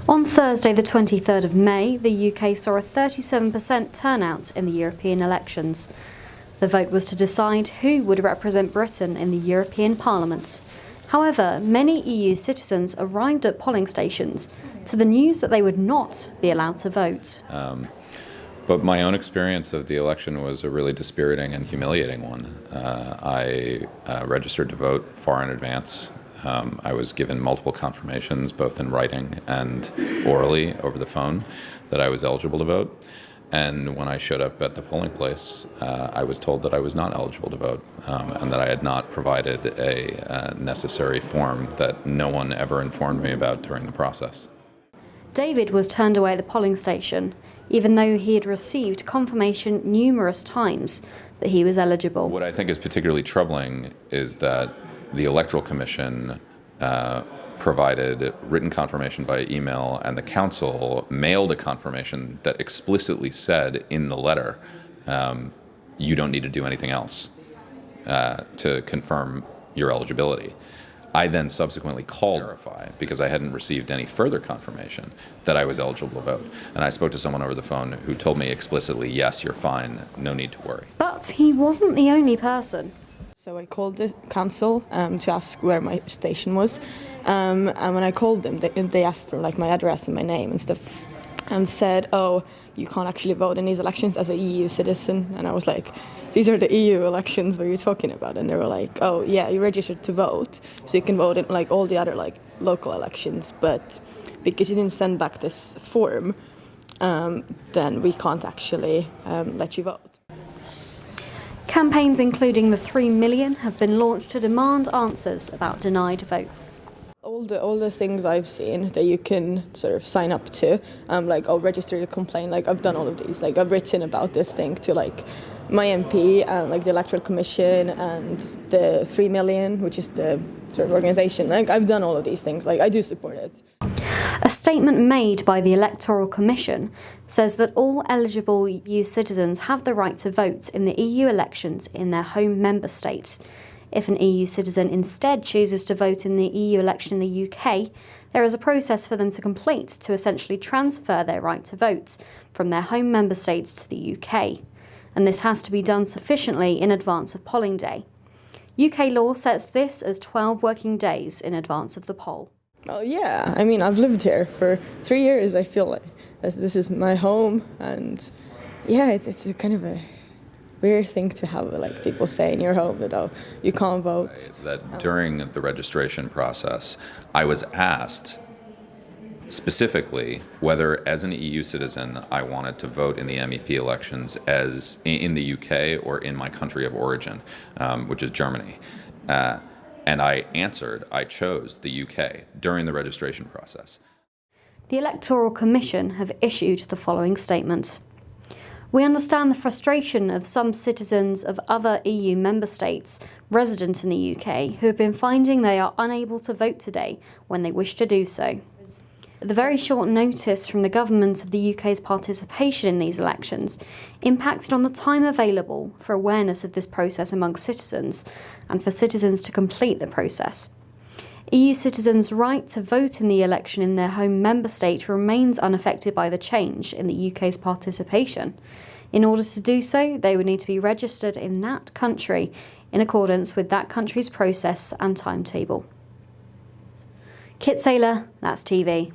On Thursday the 23rd of May, the UK saw a 37% turnout in the European elections. The vote was to decide who would represent Britain in the European Parliament. However, many EU citizens arrived at polling stations to the news that they would not be allowed to vote. But my own experience of the election was a really dispiriting and humiliating one. I registered to vote far in advance. I was given multiple confirmations, both in writing and orally over the phone, that I was eligible to vote. And when I showed up at the polling place, I was told that I was not eligible to vote, and that I had not provided a necessary form that no one ever informed me about during the process. David was turned away at the polling station, even though he had received confirmation numerous times that he was eligible. What I think is particularly troubling is that the Electoral Commission provided written confirmation by email, and the council mailed a confirmation that explicitly said in the letter, you don't need to do anything else to confirm your eligibility. I then subsequently called to verify, because I hadn't received any further confirmation that I was eligible to vote. And I spoke to someone over the phone who told me explicitly, yes, you're fine, no need to worry. But he wasn't the only person. So I called the council to ask where my station was, and when I called them, they asked for like my address and my name and stuff, and said, "Oh, you can't actually vote in these elections as an EU citizen." And I was like, "These are the EU elections. What are you talking about?" And they were like, "Oh, yeah, you registered to vote, so you can vote in like all the other like local elections, but because you didn't send back this form, then we can't actually let you vote." Campaigns including the 3 million have been launched to demand answers about denied votes. All the things I've seen that you can sort of sign up to, like I'll register to complain, like I've done all of these, like I've written about this thing to like my MP and like the Electoral Commission and the 3 million, which is the sort of organization. Like I've done all of these things, like I do support it. A statement made by the Electoral Commission says that all eligible EU citizens have the right to vote in the EU elections in their home member state. If an EU citizen instead chooses to vote in the EU election in the UK, there is a process for them to complete to essentially transfer their right to vote from their home member states to the UK. And this has to be done sufficiently in advance of polling day. UK law sets this as 12 working days in advance of the poll. Oh yeah, I mean I've lived here for 3 years. I feel like this is my home, and yeah, it's a kind of a weird thing to have like people say in your home that, oh, you can't vote. That during the registration process, I was asked specifically whether, as an EU citizen, I wanted to vote in the MEP elections as in the UK or in my country of origin, which is Germany. And I answered, I chose the UK during the registration process. The Electoral Commission have issued the following statement. We understand the frustration of some citizens of other EU member states resident in the UK who have been finding they are unable to vote today when they wish to do so. The very short notice from the government of the UK's participation in these elections impacted on the time available for awareness of this process amongst citizens and for citizens to complete the process. EU citizens' right to vote in the election in their home member state remains unaffected by the change in the UK's participation. In order to do so, they would need to be registered in that country in accordance with that country's process and timetable. Kit Saylor, That's TV.